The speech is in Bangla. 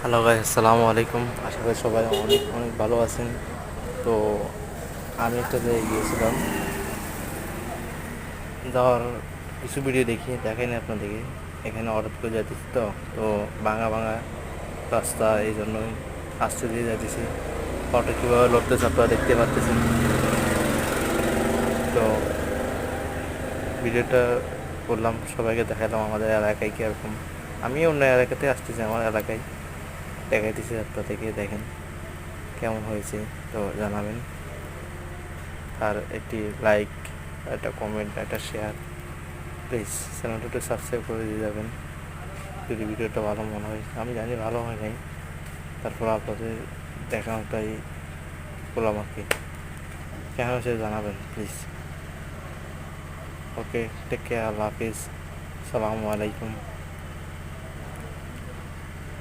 হ্যালো গাইস, আসসালামু আলাইকুম। আশা করি সবাই অনেক অনেক ভালো আছেন। তো আমি একটা জায়গায় গিয়েছিলাম, যাওয়ার কিছু ভিডিও দেখাই না আপনাদেরকে। এখানে হঠাৎ করে যাইতেছি, তো ভাঙা ভাঙা রাস্তা, এই জন্যই আস্তে দিয়ে যাইতেছি। অটো কীভাবে লড়তেছে আপনারা দেখতে পাচ্ছেন। তো ভিডিওটা করলাম, সবাইকে দেখালাম আমাদের এলাকায় কীরকম। আমি অন্য এলাকাতে আসতেছি, আমার এলাকায় দেখাইতেছি, আপনাদেরকে দেখেন কেমন হয়েছে তো জানাবেন। আর একটি লাইক, একটা কমেন্ট, একটা শেয়ার, প্লিজ চ্যানেলটা একটু সাবস্ক্রাইব করে দিয়ে যাবেন যদি ভিডিওটা ভালো মনে হয়। আমি জানি ভালো হয় নাই, তারপর আপনাদের দেখানোটাই বললাম আর কি। কেন হয়েছে জানাবেন প্লিজ। ওকে, টেক কেয়ার, আল্লাহ হাফিজ, সালামু আলাইকুম।